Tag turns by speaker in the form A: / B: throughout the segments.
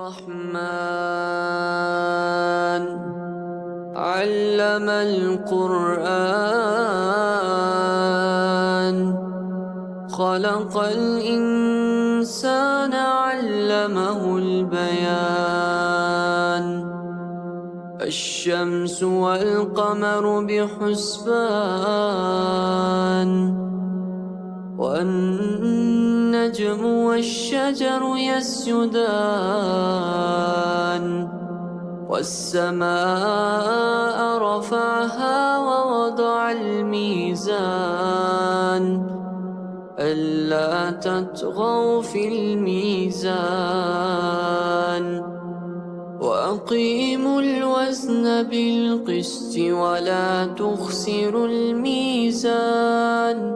A: الرحمن علم القرآن خلق الإنسان علمه البيان الشمس والقمر بحسبان والنجم والشجر يسجدان والسماء رفعها ووضع الميزان ألا تطغوا في الميزان وأقيموا الوزن بالقسط ولا تخسروا الميزان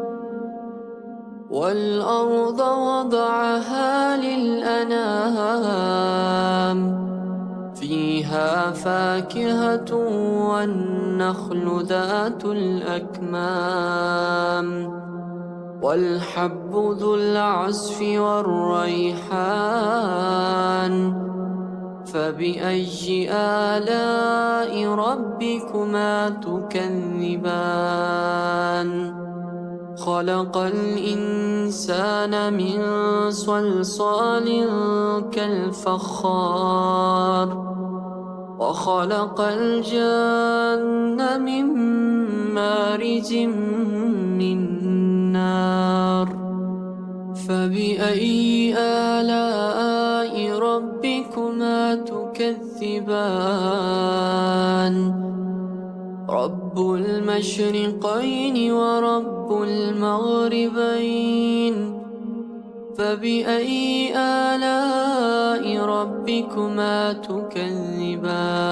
A: والأرض وضعها للأنام فيها فاكهة والنخل ذات الأكمام والحب ذو العصف والريحان فبأي آلاء ربكما تكذبان خلق الإنسان من صلصال كالفخار وخلق الجن من مارج من نار فبأي آلاء ربكما تكذبان رب المشرقين ورب المغربين فبأي آلاء ربكما تكذبان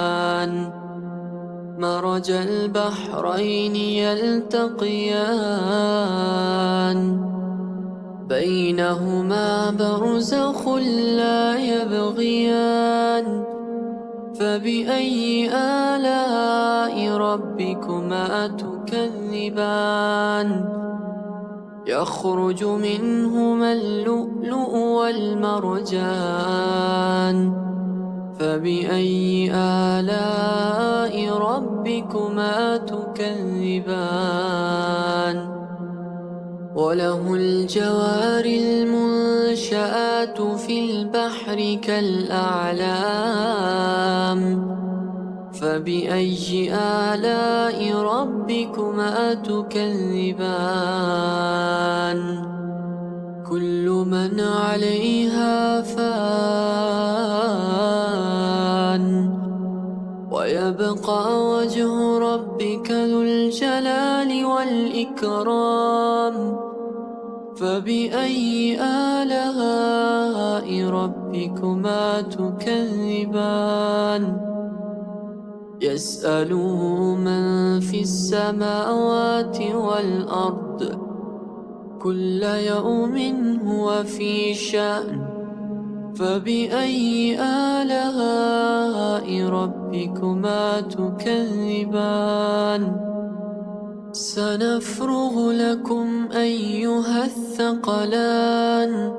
A: مرج البحرين يلتقيان بينهما برزخ لا يبغيان فبأي آلاء ربكما تكذبان يخرج منهما اللؤلؤ والمرجان فبأي آلاء ربكما تكذبان وله الجوار المنشآت في البحر كالأعلام فبأي آلاء ربكما تكذبان كل من عليها فان ويبقى وجه ربك ذو الجلال والإكرام فبأي آلاء ربكما تكذبان يسأله من في السماوات والأرض كل يوم هو في شأن فبأي آلاء ربكما تكذبان سنفرغ لكم أيها الثقلان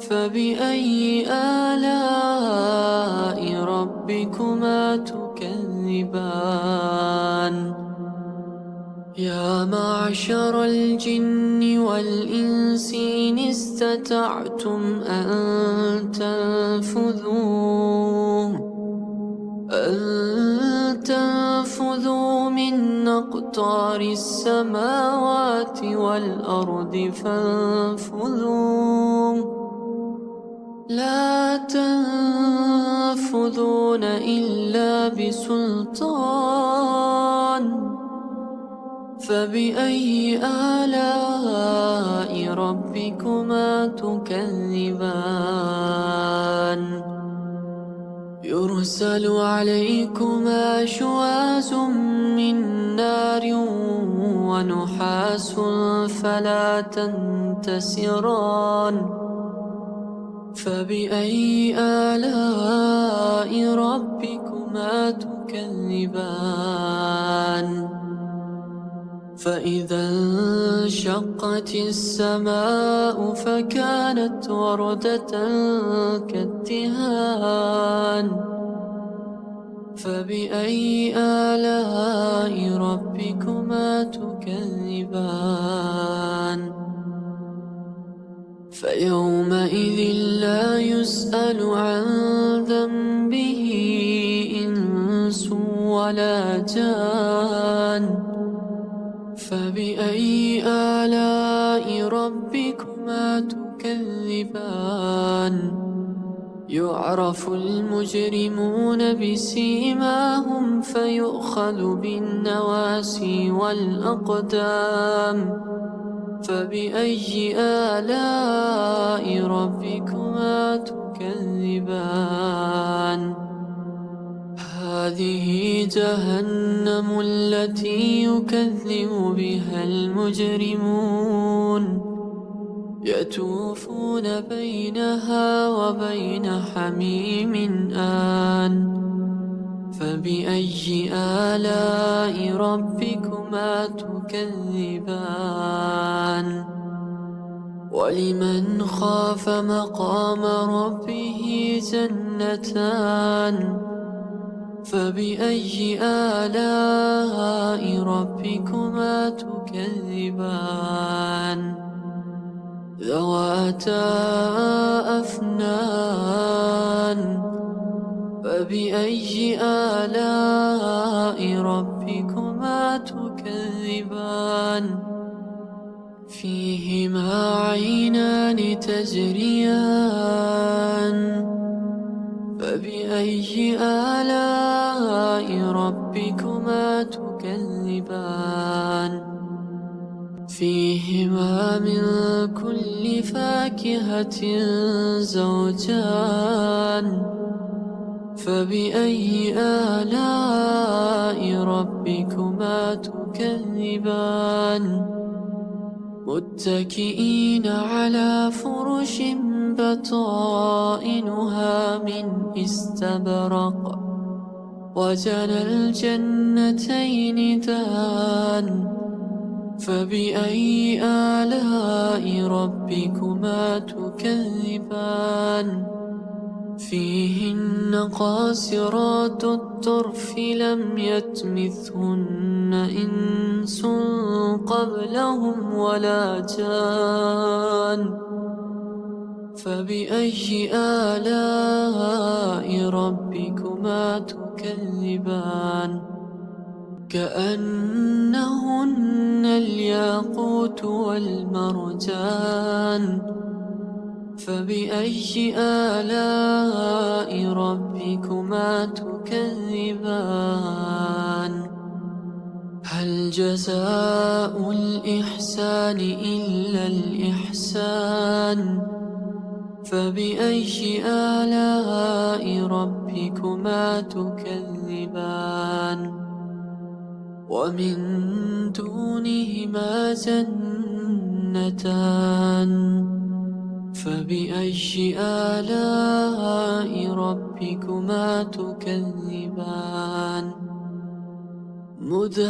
A: فبأي آلاء ربكما تكذبان يا معشر الجن والإنس إن استطعتم أن تنفذوا من أقطار السماوات والأرض فانفذوا لا تنفذون إلا بسلطان فبأي آلاء ربكما تكذبان يرسل عليكما شواظ من نار ونحاس فلا تنتصران فبأي آلاء ربكما تكذبان فإذا انشقت السماء فكانت وردة كالدهان فبأي آلاء ربكما تكذبان فيومئذ لا يسأل عن ذنبه إنس ولا جان فبأي آلاء ربكما تكذبان يعرف المجرمون بسيماهم فيؤخذ بالنواسي والأقدام فبأي آلاء ربكما تكذبان هذه جهنم التي يكذب بها المجرمون يطوفون بينها وبين حميم آن فبأي آلاء ربكما تكذبان ولمن خاف مقام ربه جنتان فبأي آلاء ربكما تكذبان ذواتا أفنان فبأي آلاء ربكما تكذبان فيهما عينان تجريان فبأي آلاء ربكما تكذبان فيهما من كل فاكهة زوجان فبأي آلاء ربكما تكذبان متكئين على فرش بطائنها من استبرق وجنى الجنتين دان فبأي آلاء ربكما تكذبان فيهن قاصرات الطرف لم يطمثهن إنس قبلهم ولا جان فبأي آلاء ربكما تكذبان كأنهن الياقوت والمرجان فبأي آلاء ربكما تكذبان هل جزاء الإحسان إلا الإحسان فبأي آلاء ربكما تكذبان ومن دونهما جنتان فبأي آلاء ربكما تكذبان مدهامتان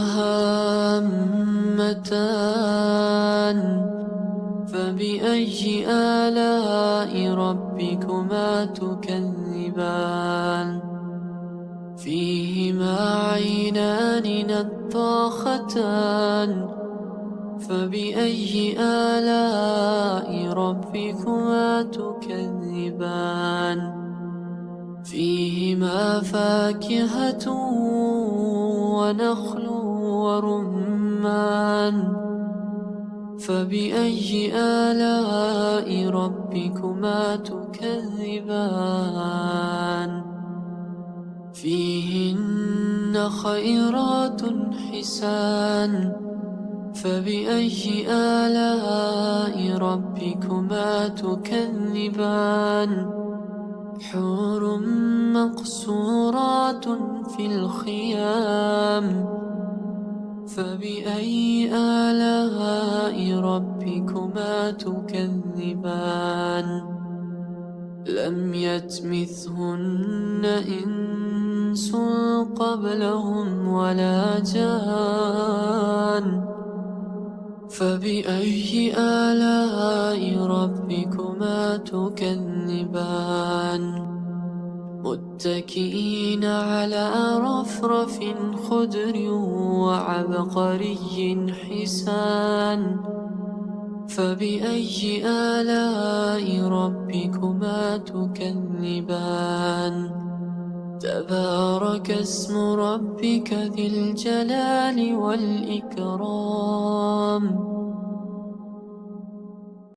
A: فبأي آلاء ربكما تكذبان فيهما عينان نضاختان فبأي آلاء ربكما تكذبان فيهما فاكهة ونخل ورمان فبأي آلاء ربكما تكذبان فيهن خيرات حسان فبأي آلاء ربكما تكذبان حور مقصورات في الخيام فبأي آلاء ربكما تكذبان لم يطمثهن إنس قبلهم ولا جان فبأي آلاء ربكما تكذبان متكئين على رفرف خضر وعبقري حسان فبأي آلاء ربكما تكذبان تبارك اسم ربك ذي الجلال والإكرام